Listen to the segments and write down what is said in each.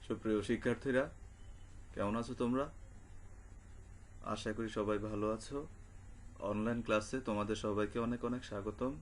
সুপ্রিয় শিক্ষার্থীরা, কেমন আছো তোমরা? আশা করি সবাই ভালো আছো। অনলাইন ক্লাসে তোমাদের সবাইকে অনেক অনেক স্বাগতম।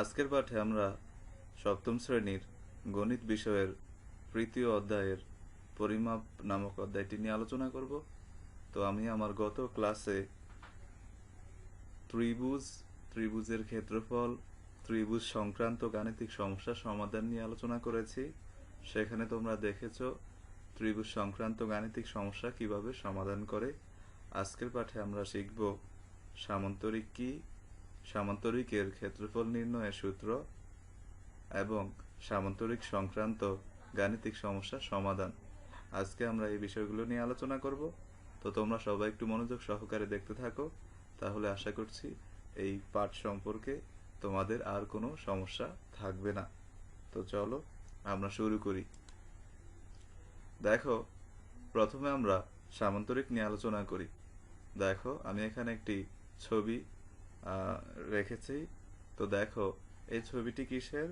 আজকের পাঠে আমরা সপ্তম শ্রেণীর গণিত বিষয়ের তৃতীয় অধ্যায়ের পরিমাপ নামক অধ্যায়টি নিয়ে আলোচনা করব। তো আমি আমার গত ক্লাসে ত্রিভুজের ক্ষেত্রফল, ত্রিভুজ সংক্রান্ত গাণিতিক সমস্যার সমাধান নিয়ে আলোচনা করেছি। সেখানে তোমরা দেখেছো ত্রিভুজ সংক্রান্ত গাণিতিক সমস্যা কিভাবে সমাধান করে। আজকের পাঠে আমরা শিখব সামান্তরিক কি, সামান্তরিকের ক্ষেত্রফল নির্ণয়ের সূত্র এবং সামান্তরিক সংক্রান্ত গাণিতিক সমস্যার সমাধান। আজকে আমরা এই বিষয়গুলো নিয়ে আলোচনা করব। তো তোমরা সবাই একটু মনোযোগ সহকারে দেখতে থাকো, তাহলে আশা করছি এই পাঠ সম্পর্কে তোমাদের আর কোনো সমস্যা থাকবে না। তো চলো আমরা শুরু করি। দেখো, প্রথমে আমরা সামান্তরিক নিয়ে আলোচনা করি। দেখো, আমি এখানে একটি ছবি রেখেছি। তো দেখো, এই ছবিটি কিসের?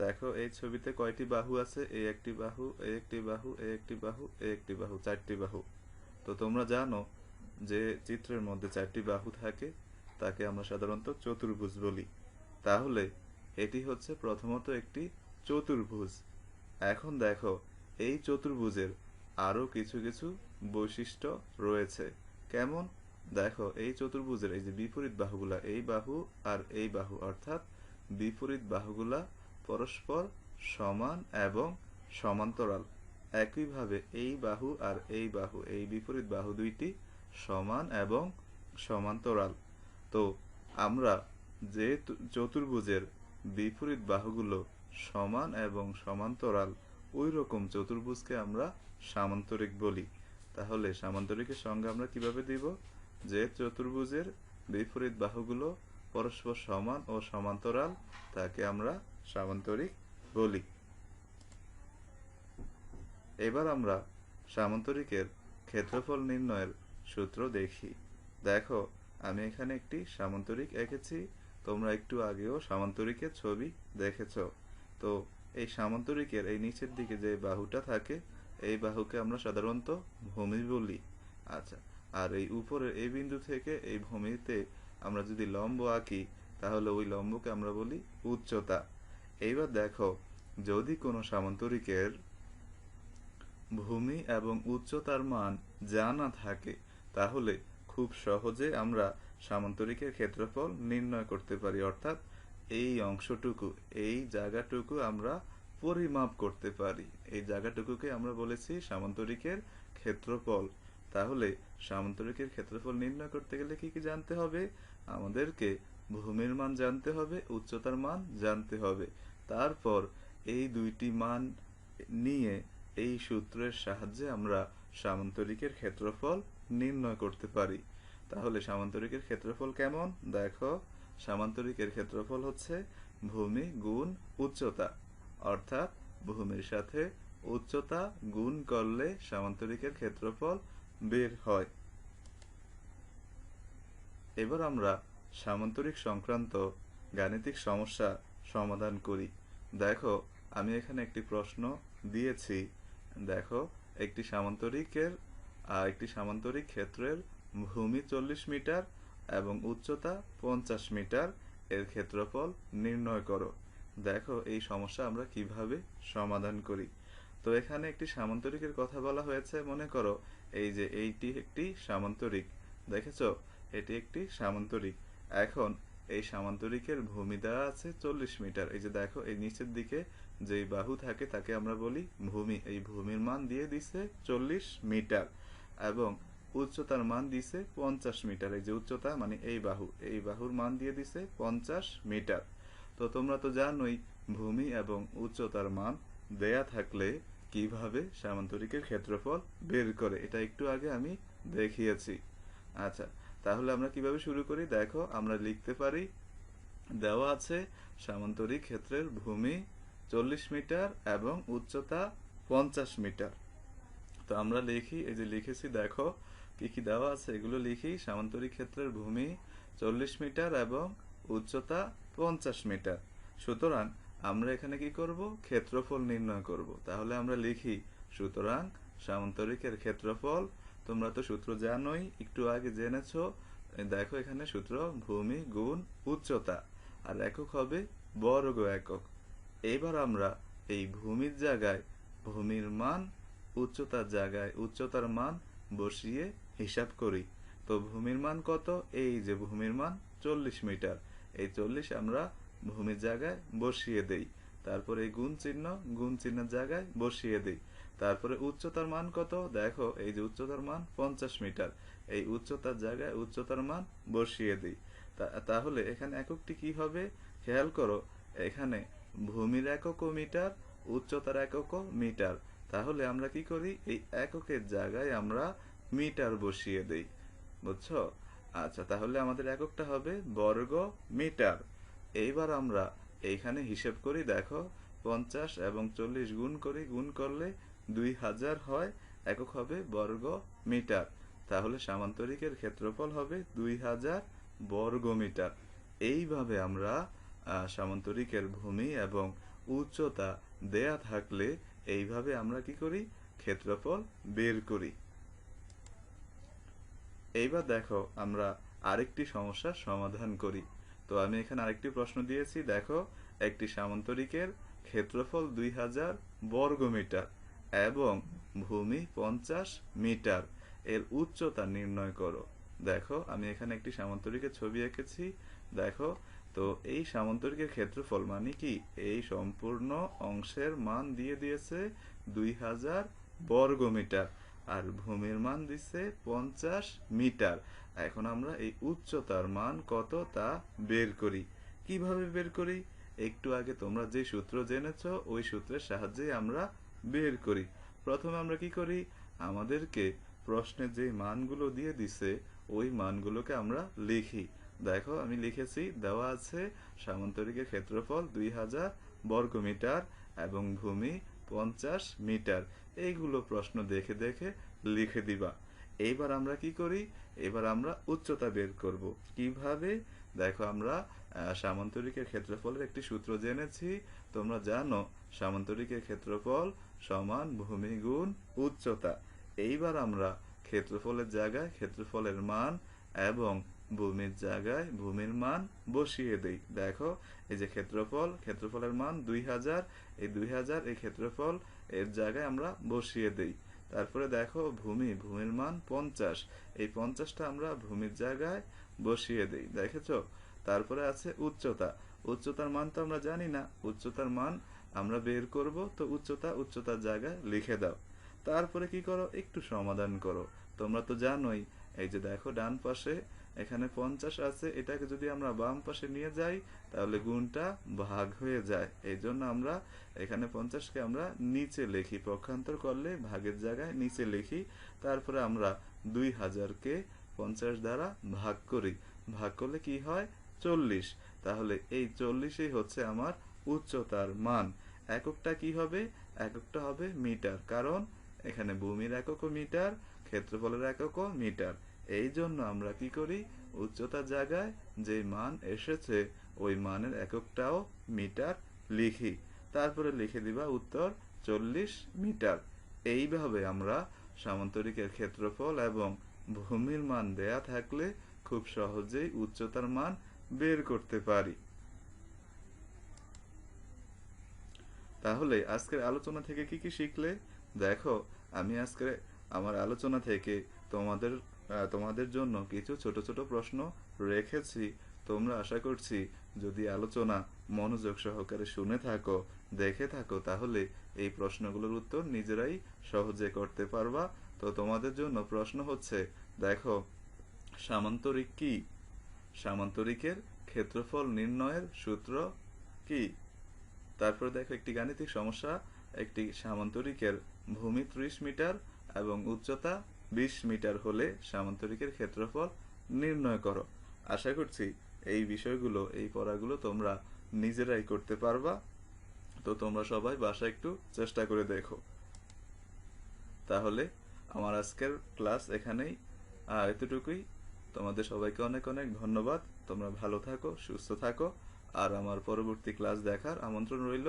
দেখো, এই ছবিতে কয়টি বাহু আছে? এই একটি বাহু, এই একটি বাহু, এই একটি বাহু, এই একটি বাহু, চারটি বাহু। তো তোমরা জানো যে চিত্রের মধ্যে চারটি বাহু থাকে, তাকে আমরা সাধারণত চতুর্ভুজ বলি। তাহলে এটি হচ্ছে প্রথমত একটি চতুর্ভুজ। এখন দেখো, এই চতুর্ভুজের আরো কিছু কিছু বৈশিষ্ট্য রয়েছে। কেমন? দেখো, এই চতুর্ভুজের এই যে বিপরীত বাহুগুলা, এই বাহু আর এই বাহু, অর্থাৎ বিপরীত বাহুগুলা পরস্পর সমান এবং সমান্তরাল। একইভাবে এই বাহু আর এই বাহু, এই বিপরীত বাহু দুইটি সমান এবং সমান্তরাল। তো আমরা যে চতুর্ভুজের বিপরীত বাহুগুলো সমান এবং সমান্তরাল, ওই রকম চতুর্ভুজকে আমরা সামান্তরিক বলি। তাহলে সামান্তরিকের সংজ্ঞা আমরা কিভাবে দিব? যে চতুর্ভুজের বিপরীত বাহুগুলো পরস্পর সমান ও সমান্তরাল, তাকে আমরা সামান্তরিক বলি। এবার আমরা সামান্তরিকের ক্ষেত্রফল নির্ণয়ের সূত্র দেখি। দেখো, আমি এখানে একটি সামান্তরিক এঁকেছি। তোমরা একটু আগেও সামান্তরিকের ছবি দেখেছো। তো এই সামান্তরিকের এই নিচের দিকে যে বাহুটা থাকে, এই বাহুকে আমরা সাধারণত ভূমি বলি। আচ্ছা, আর এই উপরের এই বিন্দু থেকে এই ভূমিতে আমরা যদি লম্ব আঁকি, তাহলে ওই লম্বকে আমরা বলি উচ্চতা। এইবার দেখো, যদি কোনো সামান্তরিকের ভূমি এবং উচ্চতার মান জানা থাকে, তাহলে খুব সহজে আমরা সামান্তরিকের ক্ষেত্রফল নির্ণয় করতে পারি। অর্থাৎ এই অংশটুকু, এই জায়গাটুকু আমরা পরিমাপ করতে পারি। এই জায়গাটুকুকে আমরা বলেছি সামান্তরিকের ক্ষেত্রফল। তাহলে সামান্তরিকের ক্ষেত্রফল নির্ণয় করতে গেলে কি কি জানতে হবে? আমাদেরকে ভূমির মান জানতে হবে, উচ্চতার মান জানতে হবে। তারপর এই দুইটি মান নিয়ে এই সূত্রের সাহায্যে আমরা সামান্তরিকের ক্ষেত্রফল নির্ণয় করতে পারি। তাহলে সামান্তরিকের ক্ষেত্রফল কেমন? দেখো, সামান্তরিকের ক্ষেত্রফল হচ্ছে ভূমি গুণ উচ্চতা, অর্থাৎ ভূমির সাথে উচ্চতা গুণ করলে সামান্তরিকের ক্ষেত্রফল বের হয়। এবার আমরা সামান্তরিক সংক্রান্ত গাণিতিক সমস্যা সমাধান করি। দেখো, আমি এখানে একটি প্রশ্ন দিয়েছি। দেখো, একটি সামান্তরিক ক্ষেত্রের ভূমি 40 মিটার এবং উচ্চতা 50 মিটার, এর ক্ষেত্রফল নির্ণয় করো। দেখো, এই সমস্যা আমরা কিভাবে সমাধান করি। তো এখানে একটি সামান্তরিকের কথা বলা হয়েছে। মনে করো এই যে এইটি একটি সামান্তরিক, দেখেছো? এটি একটি সামান্তরিক। এখন এই সামান্তরিকের ভূমি দেওয়া আছে 40 মিটার। এই যে দেখো, এই নিচের দিকে যেই বাহু থাকে তাকে আমরা বলি ভূমি। এই ভূমির মান দিয়ে দিছে 40 মিটার এবং উচ্চতার মান দিছে 50 মিটার। এই যে উচ্চতা মানে এই বাহু, এই বাহুর মান দিয়ে দিছে 50 মিটার। তো তোমরা তো জানোই ভূমি এবং উচ্চতার মান দেয়া থাকলে কিভাবে সামান্তরিকের ক্ষেত্রফল বের করে, এটা একটু আগে আমি দেখিয়েছি। আচ্ছা, তাহলে আমরা কিভাবে শুরু করি? দেখো, আমরা লিখতে পারি, দেওয়া আছে সামান্তরিক ক্ষেত্রের ভূমি 40 মিটার এবং উচ্চতা 50 মিটার। তো আমরা লিখি, এই যে লিখেছি, দেখো কি কি দেওয়া আছে এগুলো লিখি। সামান্তরিক ক্ষেত্রের ভূমি 40 মিটার এবং উচ্চতা 50 মিটার। সুতরাং আমরা এখানে কি করব, ক্ষেত্রফল নির্ণয় করব। তাহলে আমরা লিখি, সুতরাং সামান্তরিকের ক্ষেত্রফল, তোমরা তো সূত্র জানোই, একটু আগে জেনেছো। দেখো এখানে সূত্র ভূমি গুণ উচ্চতা, আর একক হবে বর্গ একক। এইবার আমরা এই ভূমির জায়গায় ভূমির মান, উচ্চতার জায়গায় উচ্চতার মান বসিয়ে হিসাব করি। তো ভূমির মান কত, এই যে ভূমির মান 40 মিটার, এই 40 আমরা ভূমির জায়গায় বসিয়ে দেই। তারপরে এই গুণ চিহ্নের জায়গায় বসিয়ে দেই। তারপরে উচ্চতার মান কত, দেখো এই যে উচ্চতার মান 50 মিটার, এই উচ্চতার জায়গায় উচ্চতার মান বসিয়ে দিই। তাহলে এখানে এককটি কি হবে, খেয়াল করো, এখানে ভূমির এককও মিটার, উচ্চতার এককও মিটার। তাহলে আমরা কি করি, এই এককের জায়গায় আমরা মিটার বসিয়ে দেই, বুঝছো? আচ্ছা, তাহলে আমাদের এককটা হবে বর্গ মিটার। এইবার আমরা এইখানে হিসেব করি, দেখো 50 এবং 40 গুণ করি, গুণ করলে 2000 হয়, একক হবে বর্গ মিটার। তাহলে সামান্তরিকের ক্ষেত্রফল হবে 2000 বর্গ মিটার। এইভাবে আমরা সামান্তরিকের ভূমি এবং উচ্চতা দেয়া থাকলে এইভাবে আমরা কি করি, ক্ষেত্রফল বের করি। এইবার দেখো আমরা আরেকটি সমস্যার সমাধান করি। তো আমি এখানে আরেকটি প্রশ্ন দিয়েছি, দেখো একটি সামান্তরিকের ক্ষেত্রফল 2000 বর্গ মিটার এবং ভূমি 50 মিটার, এর উচ্চতা নির্ণয় করো। দেখো আমি এখানে একটি সামান্তরিকের ছবি এঁকেছি, দেখো। তো এই সামান্তরিকের ক্ষেত্রফল মানে কি, এই সম্পূর্ণ অংশের মান দিয়ে দিয়েছে 2000 বর্গ মিটার, আর ভূমির মান দিচ্ছে 50 মিটার। এখন আমরা এই উচ্চতার মান কত তা বের করি। কিভাবে বের করি, একটু আগে তোমরা যে সূত্র জেনেছো ওই সূত্রের সাহায্যে আমরা বের করি। প্রথমে আমরা কি করি, আমাদেরকে প্রশ্নে যে মানগুলো দিয়ে দিছে ওই মানগুলোকে আমরা লিখি। দেখো আমি লিখেছি, দেওয়া আছে সামান্তরিকের ক্ষেত্রফল 2000 বর্গ মিটার এবং ভূমি 50 মিটার। এইগুলো প্রশ্ন দেখে দেখে লিখে দিবা। এইবার আমরা কি করি, এবার আমরা উচ্চতা বের করব। কিভাবে, দেখো আমরা সামান্তরিকের ক্ষেত্রফলের একটি সূত্র জেনেছি। তোমরা জানো সামান্তরিকের ক্ষেত্রফল সমান ভূমি গুণ উচ্চতা। এইবার আমরা ক্ষেত্রফলের জায়গায় ক্ষেত্রফলের মান এবং ভূমির জায়গায় ভূমির মান বসিয়ে দেই। দেখো এই যে ক্ষেত্রফলের মান 2000, এই 2000 এই ক্ষেত্রফল এর জায়গায় আমরা বসিয়ে দেই। তারপরে দেখো ভূমির মান 50, এই 50টা আমরা ভূমির জায়গায় বসিয়ে দেই, দেখেছো? তারপরে আছে উচ্চতার মান তো আমরা জানি না, উচ্চতার মান আমরা বের করব। তো উচ্চতার জায়গায় লিখে দাও। তারপরে কি করো, একটু সমাধান করো। তোমরা তো জানোই, এই যে দেখো ডান পাশে এখানে 50 আছে, এটাকে যদি আমরা বাম পাশে নিয়ে যাই তাহলে গুণটা ভাগ হয়ে যায়। এই জন্য আমরা এখানে 50কে আমরা নিচে লিখি, পক্ষান্তর করলে ভাগের জায়গায় নিচে লিখি। তারপরে আমরা 2000কে 50 দ্বারা ভাগ করি, ভাগ করলে কি হয়, 40। তাহলে এই 40ই হচ্ছে আমার উচ্চতার মান। এককটা কি হবে, এককটা হবে মিটার, কারণ এখানে ভূমির এককও মিটার, ক্ষেত্রফলের এককও মিটার। এই জন্য আমরা কি করি, উচ্চতার জায়গায় যে মান এসেছে ওই মানের এককটাও মিটার লিখি। তারপরে লিখে দিবা উত্তর 40 মিটার। এইভাবে আমরা সামান্তরিকের ক্ষেত্রফল এবং ভূমির মান দেয়া থাকলে খুব সহজেই উচ্চতার মান বের করতে পারি। তাহলে আজকের আলোচনা থেকে কি কি শিখলে, দেখো আমি আজকে আমার আলোচনা থেকে তোমাদের জন্য কিছু ছোট ছোট প্রশ্ন রেখেছি। তোমরা আশা করছি যদি আলোচনা মনোযোগ সহকারে শুনে থাকো, দেখে থাকো, তাহলে এই প্রশ্নগুলোর উত্তর নিজেরাই সহজে করতে পারবা। তো তোমাদের জন্য প্রশ্ন হচ্ছে, দেখো সামান্তরিক কি, সামান্তরিকের ক্ষেত্রফল নির্ণয়ের সূত্র কি। তারপর দেখো একটি গাণিতিক সমস্যা, একটি সামান্তরিকের ভূমি 30 মিটার এবং উচ্চতা 20 মিটার হলে সামান্তরিকের ক্ষেত্রফল নির্ণয় করো। আশা করছি এই বিষয়গুলো, এই পড়াগুলো তোমরা নিজেরাই করতে পারবা। তো তোমরা সবাই বাসায় একটু চেষ্টা করে দেখো। তাহলে আমার আজকের ক্লাস এখানেই এতটুকুই। তোমাদের সবাইকে অনেক অনেক ধন্যবাদ। তোমরা ভালো থাকো, সুস্থ থাকো। আর আমার পরবর্তী ক্লাস দেখার আমন্ত্রণ রইল।